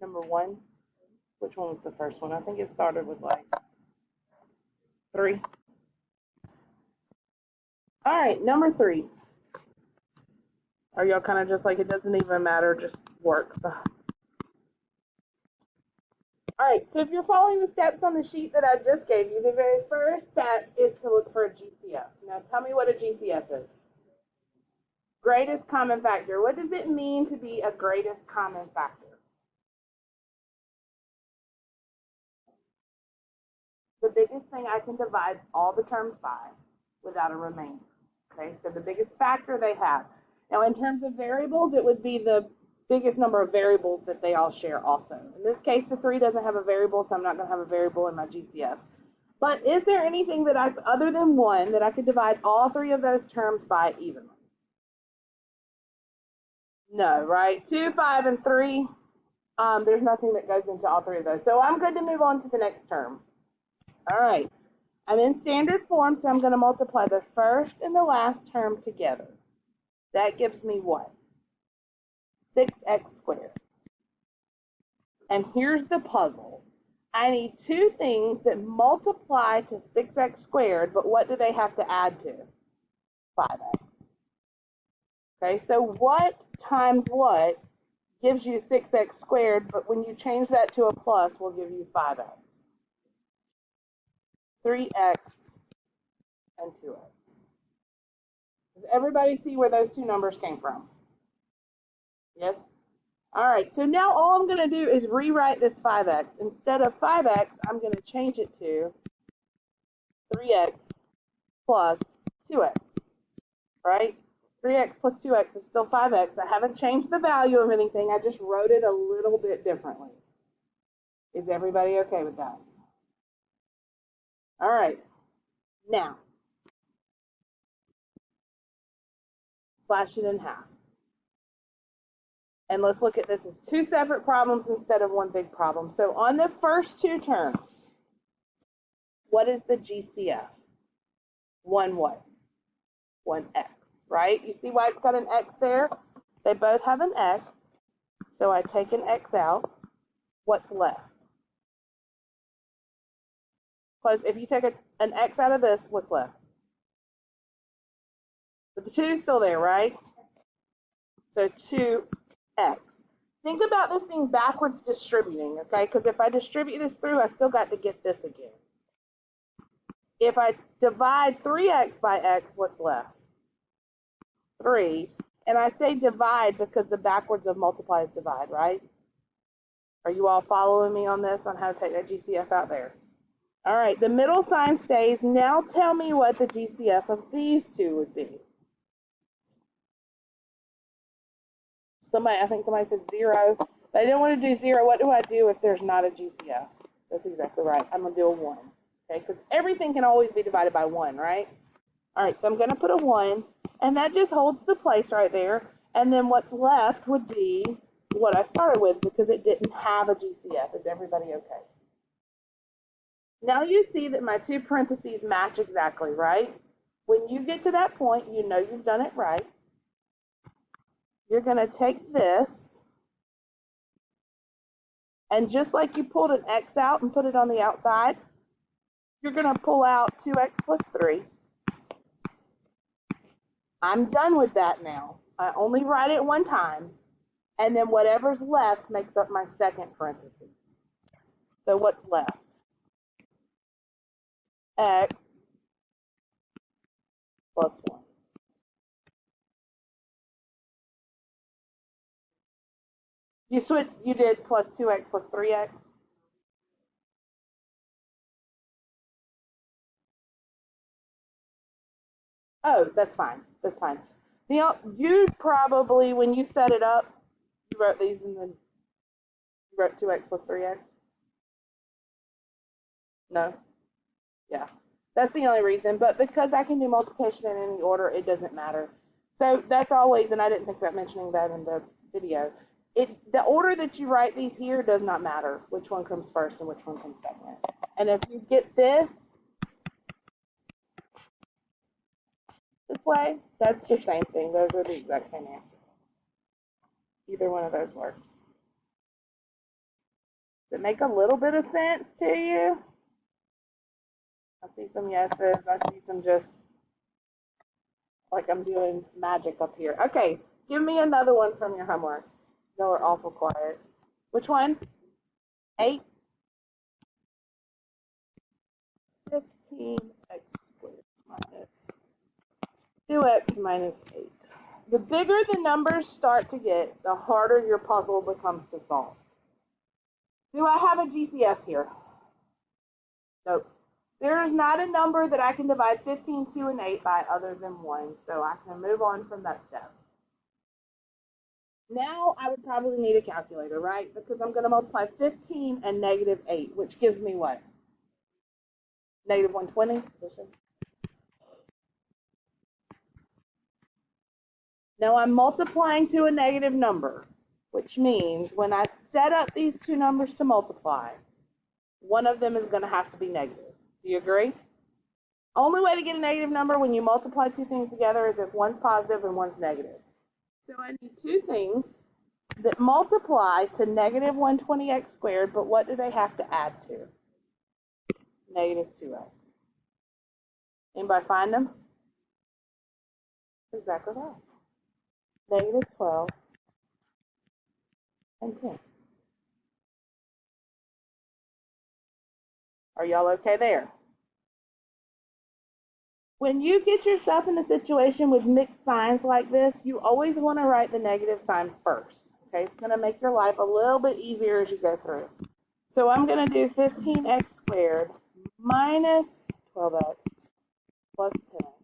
Number 1. Which one was the first one? I think it started with like 3. All right, number 3. Are y'all kind of just like, it doesn't even matter, just work? All right, so if you're following the steps on the sheet that I just gave you, the very first step is to look for a GCF. Now tell me what a GCF is. Greatest common factor. What does it mean to be a greatest common factor? The biggest thing I can divide all the terms by without a remainder. Okay, so the biggest factor they have. Now in terms of variables, it would be the biggest number of variables that they all share also. In this case, the 3 doesn't have a variable, so I'm not going to have a variable in my GCF. But is there anything that other than 1, that I could divide all 3 of those terms by evenly? No, right? 2, 5, and 3, there's nothing that goes into all 3 of those. So I'm good to move on to the next term. All right. I'm in standard form, so I'm going to multiply the first and the last term together. That gives me what? 6x squared. And here's the puzzle. I need 2 things that multiply to 6x squared, but what do they have to add to? 5x. Okay, so what times what gives you 6x squared, but when you change that to a plus, will give you 5x. 3x and 2x. Does everybody see where those 2 numbers came from? Yes? All right, so now all I'm going to do is rewrite this 5x. Instead of 5x, I'm going to change it to 3x plus 2x, right? 3x plus 2x is still 5x. I haven't changed the value of anything. I just wrote it a little bit differently. Is everybody okay with that? All right. Now, slash it in half. And let's look at this as 2 separate problems instead of 1 big problem. So on the first 2 terms, what is the GCF? 1 what? 1x, right? You see why it's got an x there? They both have an x, so I take an x out. What's left? Because if you take an x out of this, what's left? But the 2 is still there, right? So 2x. Think about this being backwards distributing, okay? Because if I distribute this through, I still got to get this again. If I divide 3x by x, what's left? 3. And I say divide because the backwards of multiply is divide, right? Are you all following me on this, on how to take that GCF out there? All right, the middle sign stays. Now tell me what the GCF of these 2 would be. I think somebody said 0, but I didn't want to do 0. What do I do if there's not a GCF? That's exactly right. I'm going to do a 1, okay? Because everything can always be divided by 1, right? All right, so I'm going to put a 1, and that just holds the place right there. And then what's left would be what I started with because it didn't have a GCF. Is everybody okay? Now you see that my 2 parentheses match exactly, right? When you get to that point, you know you've done it right. You're going to take this, and just like you pulled an x out and put it on the outside, you're going to pull out 2x plus 3. I'm done with that now. I only write it 1 time, and then whatever's left makes up my second parentheses. So what's left? X plus 1. You did plus 2x plus 3x? Oh, that's fine. That's fine. You probably, when you set it up, you wrote these and then you wrote 2x plus 3x? No? Yeah. That's the only reason. But because I can do multiplication in any order, it doesn't matter. So that's always, and I didn't think about mentioning that in the video, the order that you write these here does not matter which one comes first and which one comes second. And if you get this way, that's the same thing. Those are the exact same answer. Either one of those works. Does it make a little bit of sense to you? I see some yeses. I see some just like I'm doing magic up here. Okay, give me another one from your homework. Y'all are awful quiet. Which one? 8? 15x squared minus 2x minus 8. The bigger the numbers start to get, the harder your puzzle becomes to solve. Do I have a GCF here? Nope. There is not a number that I can divide 15, 2, and 8 by other than 1, so I can move on from that step. Now I would probably need a calculator, right? Because I'm going to multiply 15 and negative 8, which gives me what? Negative 120 position. Now I'm multiplying to a negative number, which means when I set up these two numbers to multiply, one of them is going to have to be negative. Do you agree? Only way to get a negative number when you multiply two things together is if one's positive and one's negative. So I need two things that multiply to negative 120x squared, but what do they have to add to? Negative 2x. Anybody find them? Exactly right. Negative 12 and 10. Are y'all okay there? When you get yourself in a situation with mixed signs like this, you always want to write the negative sign first. Okay, it's going to make your life a little bit easier as you go through. So I'm going to do 15x squared minus 12x plus 10x.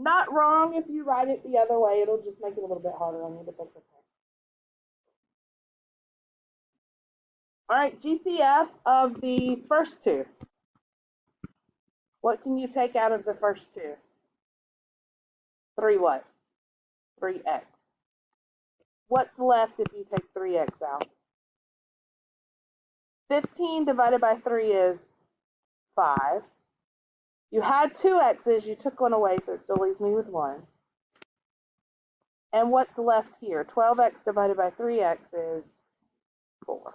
Not wrong if you write it the other way. It'll just make it a little bit harder on you, but that's okay. All right, GCF of the first two. What can you take out of the first two? 3 what? 3x. What's left if you take 3x out? 15 divided by 3 is 5. You had 2 x's, you took one away, so it still leaves me with 1. And what's left here? 12x divided by 3x is 4.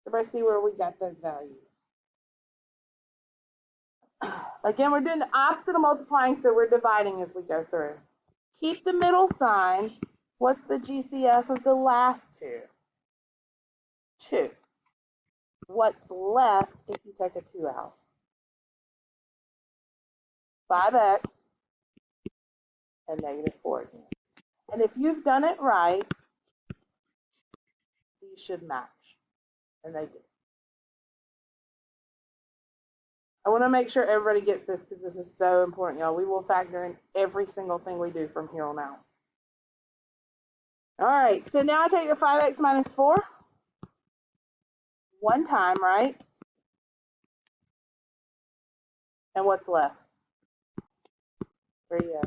Everybody see where we got those values? Again, we're doing the opposite of multiplying, so we're dividing as we go through. Keep the middle sign. What's the GCF of the last two? 2. What's left if you take a 2 out? 5x and negative 4 again. And if you've done it right, these should match. And they do. I want to make sure everybody gets this because this is so important, y'all. We will factor in every single thing we do from here on out. All right, so now I take the 5x minus 4. One time, right? And what's left? 3x.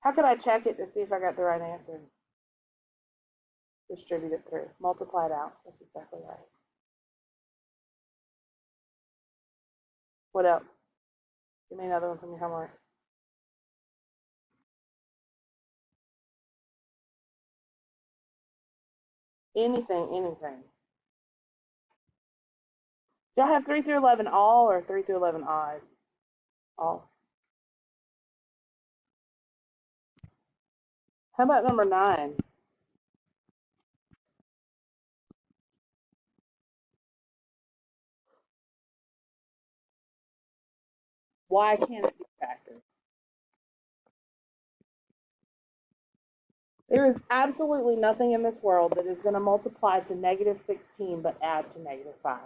How could I check it to see if I got the right answer? Distribute it through. Multiply it out. That's exactly right. What else? Give me another one from your homework. Anything. Do y'all have 3 through 11 all or 3 through 11 odd? All. How about number 9? Why can't it be factored? There is absolutely nothing in this world that is going to multiply to negative 16 but add to negative 5.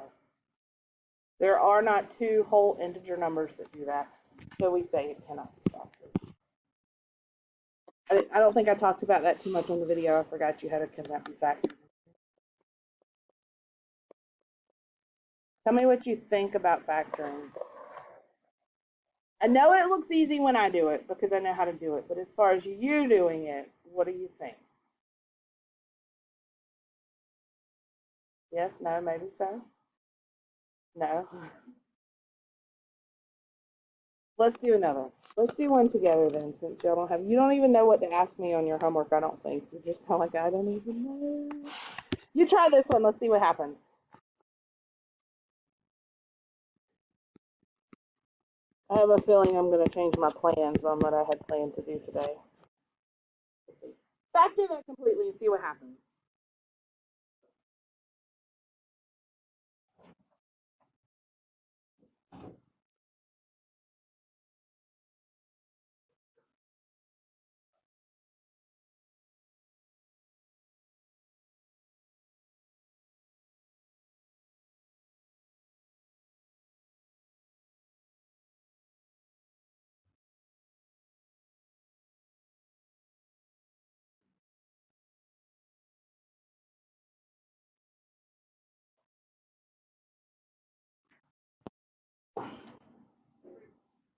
There are not two whole integer numbers that do that, so we say it cannot be factored. I don't think I talked about that too much on the video. I forgot you had a cannot be factored. Tell me what you think about factoring. I know it looks easy when I do it because I know how to do it, but as far as you doing it, what do you think? Yes, no, maybe so? No? Let's do another one. Let's do one together then, since y'all don't have, you don't even know what to ask me on your homework, I don't think. You're just kind of like, I don't even know. You try this one, let's see what happens. I have a feeling I'm going to change my plans on what I had planned to do today. Let's see. Factor that completely and see what happens.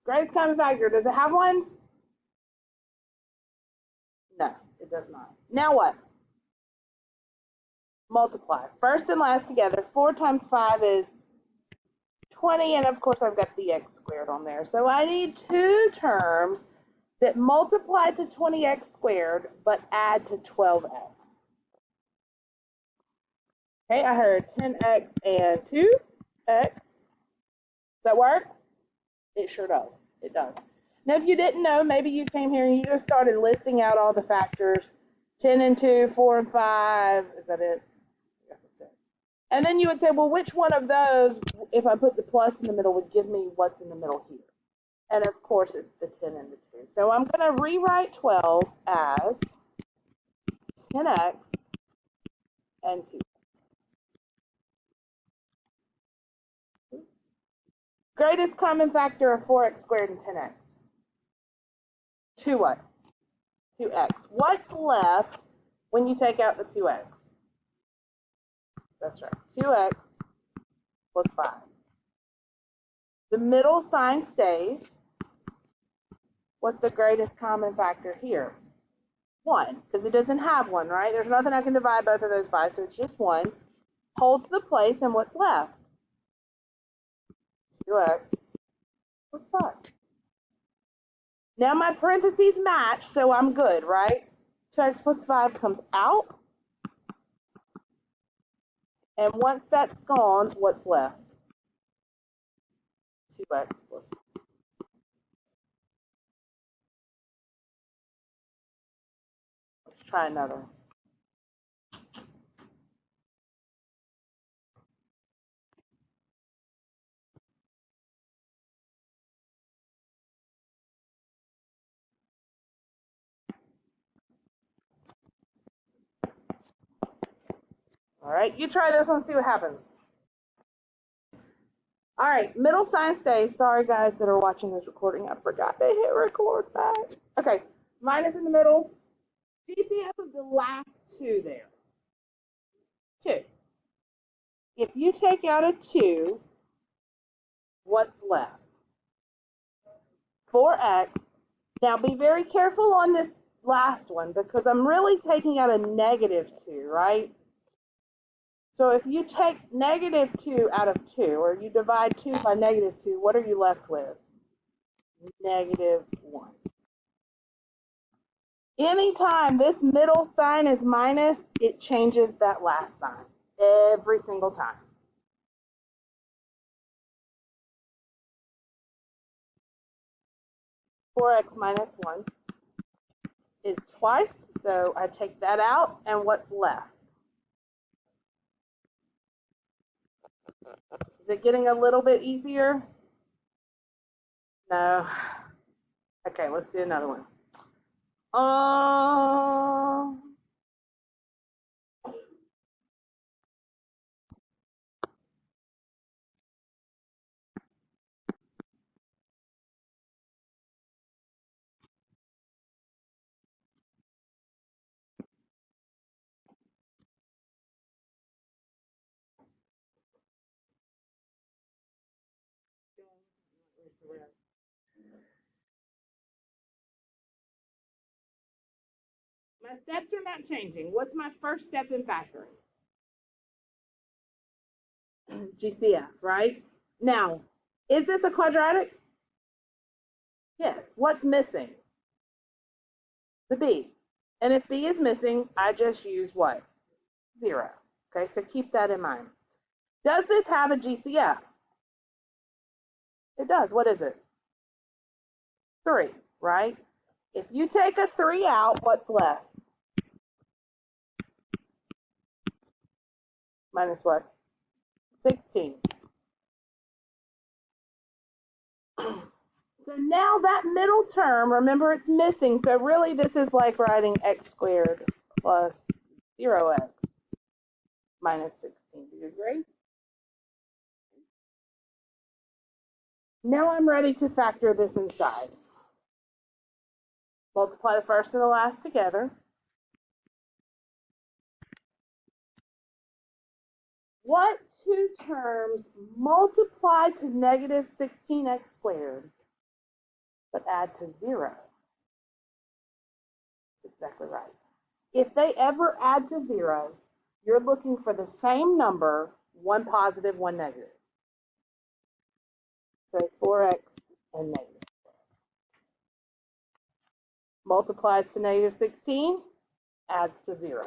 Greatest common factor, does it have one? No, it does not. Now what? Multiply. First and last together. 4 times 5 is 20, and of course I've got the x squared on there. So I need two terms that multiply to 20x squared, but add to 12x. Okay, I heard 10x and 2x. Does that work? It sure does. It does. Now, if you didn't know, maybe you came here and you just started listing out all the factors. 10 and 2, 4 and 5. Is that it? I guess that's it. And then you would say, well, which one of those, if I put the plus in the middle, would give me what's in the middle here? And of course, it's the 10 and the 2. So I'm going to rewrite 12 as 10x and 2. Greatest common factor of 4x squared and 10x. 2 what? 2x. What's left when you take out the 2x? That's right. 2x plus 5. The middle sign stays. What's the greatest common factor here? 1, because it doesn't have one, right? There's nothing I can divide both of those by, so it's just 1. Holds the place, and what's left? 2x plus 5. Now my parentheses match, so I'm good, right? 2x plus 5 comes out. And once that's gone, what's left? 2x plus 5. Let's try another. All right, you try this one, see what happens. All right, middle sign stays. Sorry, guys that are watching this recording. I forgot to hit record back. Okay, minus in the middle. GCF of the last 2 there. 2. If you take out a 2, what's left? 4x. Now, be very careful on this last one because I'm really taking out a negative 2, right? So if you take negative 2 out of 2, or you divide 2 by negative 2, what are you left with? Negative 1. Anytime this middle sign is minus, it changes that last sign every single time. Four x minus 1 is twice, so I take that out, and what's left? Is it getting a little bit easier? No. Okay, let's do another one. My steps are not changing. What's my first step in factoring? GCF, right? Now, is this a quadratic? Yes. What's missing? The b. And if b is missing, I just use what? 0. Okay, so keep that in mind. Does this have a GCF? It does. What is it? 3, right? If you take a 3 out, what's left? Minus what? 16. So now that middle term, remember it's missing. So really this is like writing x squared plus 0x minus 16. Do you agree? Now I'm ready to factor this inside. Multiply the first and the last together. What two terms multiply to negative 16x squared but add to 0? That's exactly right. If they ever add to 0, you're looking for the same number, one positive, one negative. So 4x and negative. Multiplies to negative 16, adds to 0.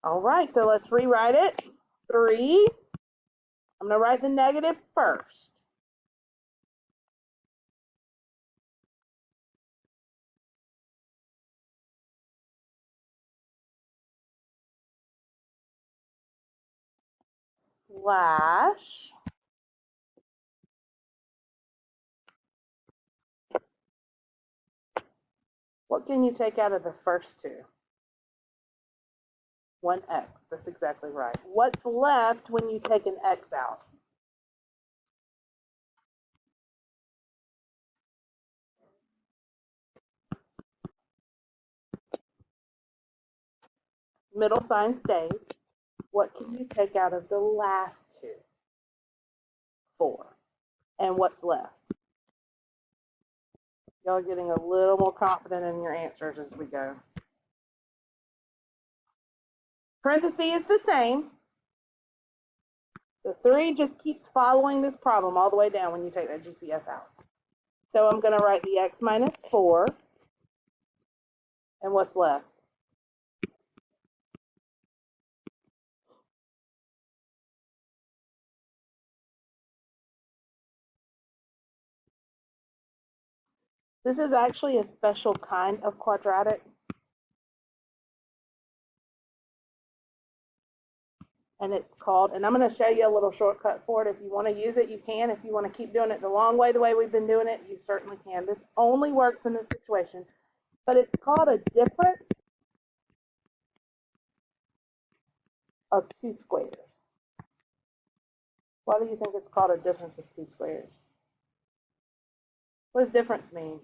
All right, so let's rewrite it. 3, I'm going to write the negative first. Slash. What can you take out of the first two? 1x. That's exactly right. What's left when you take an x out? Middle sign stays. What can you take out of the last two? 4. And what's left? Y'all are getting a little more confident in your answers as we go. Parenthesis is the same. The 3 just keeps following this problem all the way down when you take that GCF out. So I'm going to write the x minus 4. And what's left? This is actually a special kind of quadratic. And it's called, and I'm going to show you a little shortcut for it. If you want to use it, you can. If you want to keep doing it the long way, the way we've been doing it, you certainly can. This only works in this situation, but it's called a difference of 2 squares. Why do you think it's called a difference of 2 squares? What does difference mean?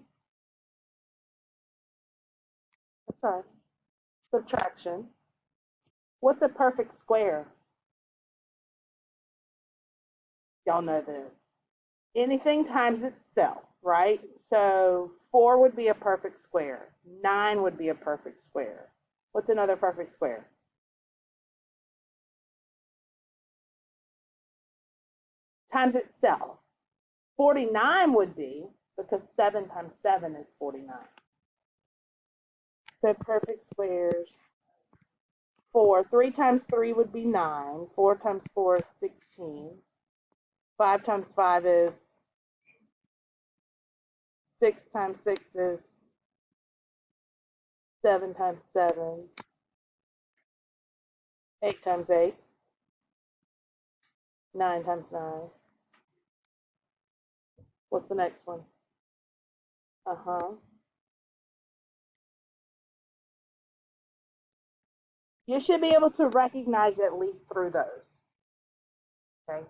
That's right. Subtraction. What's a perfect square? Y'all know this. Anything times itself, right? So 4 would be a perfect square. 9 would be a perfect square. What's another perfect square? Times itself. 49 would be, because 7 times 7 is 49. So perfect squares. 4. 3 times 3 would be 9. 4 times 4 is 16. 5 times 5 is 6 times 6 is 7 times 7. 8 times 8. 9 times 9. What's the next one? You should be able to recognize at least through those. Okay?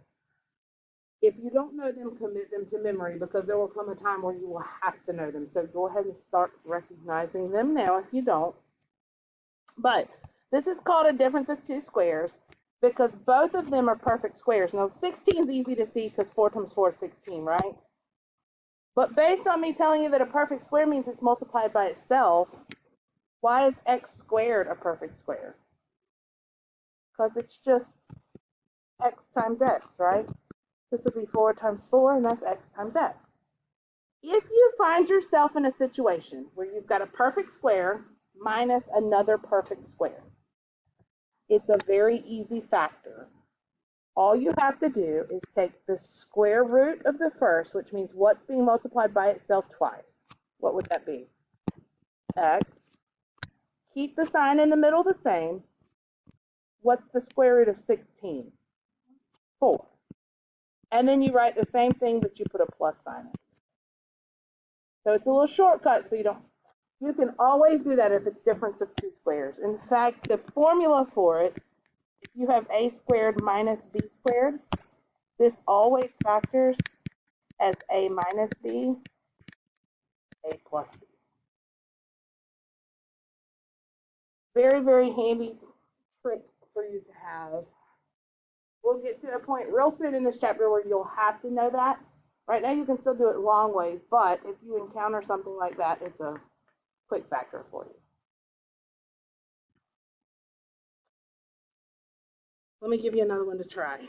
If you don't know them, commit them to memory, because there will come a time where you will have to know them. So go ahead and start recognizing them now if you don't. But this is called a difference of 2 squares because both of them are perfect squares. Now 16 is easy to see because 4 times 4 is 16, right? But based on me telling you that a perfect square means it's multiplied by itself, why is x squared a perfect square? Because it's just x times x, right? This would be 4 times 4, and that's x times x. If you find yourself in a situation where you've got a perfect square minus another perfect square, it's a very easy factor. All you have to do is take the square root of the first, which means what's being multiplied by itself twice. What would that be? X. Keep the sign in the middle the same. What's the square root of 16? 4. And then you write the same thing, but you put a plus sign in. So it's a little shortcut, so you can always do that if it's difference of two squares. In fact, the formula for it, if you have a squared minus b squared, this always factors as a minus b, a plus b. Very, very handy trick for you to have. We'll get to a point real soon in this chapter where you'll have to know that. Right now you can still do it long ways, but if you encounter something like that, it's a quick factor for you. Let me give you another one to try.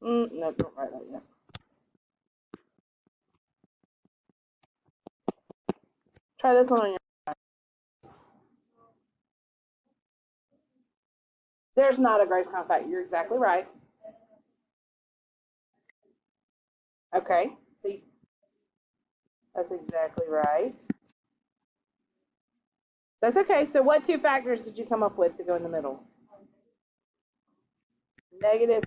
No, don't write that yet. Try this one on your side. There's not a Grace fact. You're exactly right. Okay, see, that's exactly right. That's okay. So what two factors did you come up with to go in the middle? -2 and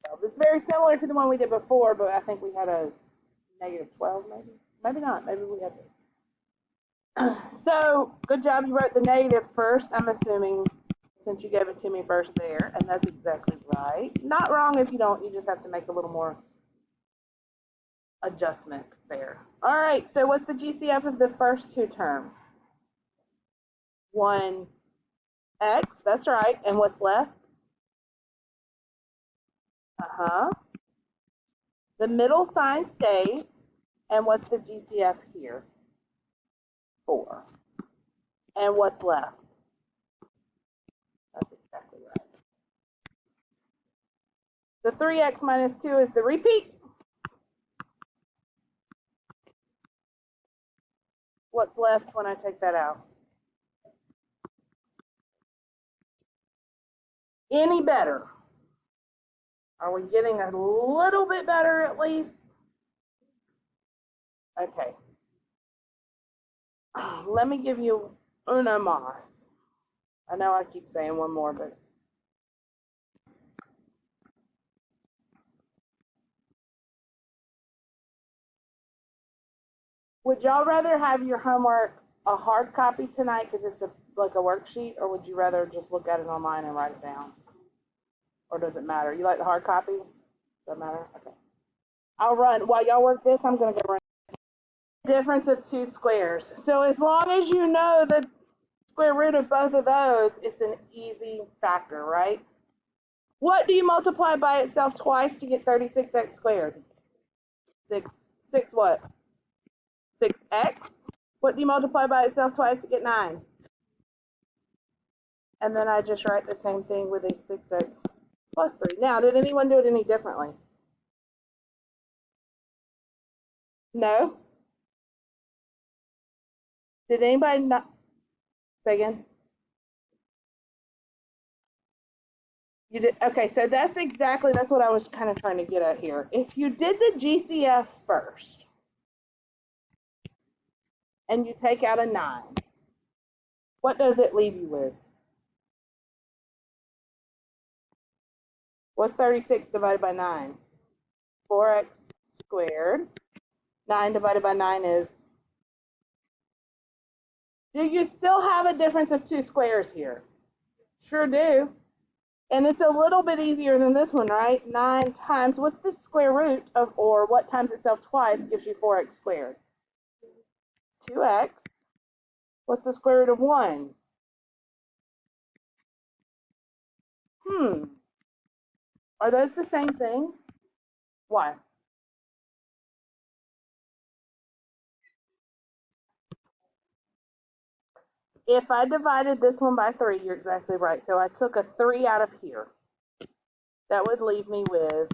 12. This is very similar to the one we did before, but I think we had a -12 maybe. Maybe not. Maybe we had this. So good job. You wrote the negative first, I'm assuming, since you gave it to me first there, and that's exactly right. Not wrong if you don't. You just have to make a little more adjustment there. All right, so what's the GCF of the first two terms? 1x, that's right. And what's left? The middle sign stays. And what's the GCF here? 4. And what's left? That's exactly right. The 3x minus 2 is the repeat. What's left when I take that out? Any better? Are we getting a little bit better at least? Okay. Let me give you una más. I know I keep saying one more, but would y'all rather have your homework a hard copy tonight because it's like a worksheet, or would you rather just look at it online and write it down? Or does it matter? You like the hard copy? Does that matter? Okay. I'll run. While y'all work this, I'm going to go run. Difference of two squares. So as long as you know the square root of both of those, it's an easy factor, right? What do you multiply by itself twice to get 36x squared? 6 what? 6x. What do you multiply by itself twice to get 9? And then I just write the same thing with a 6x plus 3. Now, did anyone do it any differently? No? Did anybody not? Say again? You did? Okay, so that's what I was kind of trying to get at here. If you did the GCF first, and you take out a 9, what does it leave you with? What's 36 divided by 9? 4x squared. 9 divided by 9 is? Do you still have a difference of two squares here? Sure do. And it's a little bit easier than this one, right? 9 times, what's the square root of, or what times itself twice gives you 4x squared? 2x. What's the square root of 1? Are those the same thing? Why? if I divided this one by 3, you're exactly right. So I took a 3 out of here. That would leave me with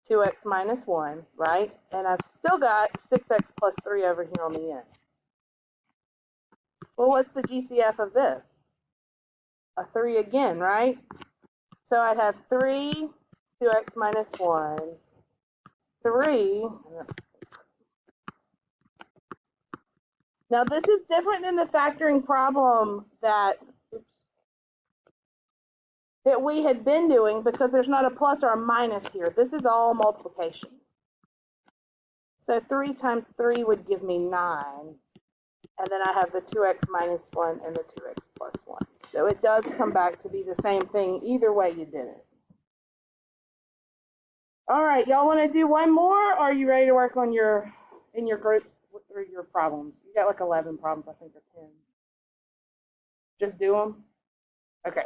2x minus 1, right? And I've still got 6x plus 3 over here on the end. Well, what's the GCF of this? A 3 again, right? So I'd have 3, 2x minus 1, 3. Now this is different than the factoring problem that we had been doing because there's not a plus or a minus here. This is all multiplication. So 3 times 3 would give me 9. And then I have the 2x minus 1 and the 2x plus 1. So it does come back to be the same thing either way you did it. All right, y'all want to do one more, or are you ready to work on in your groups through your problems? You got like 11 problems, I think, or 10. Just do them? Okay.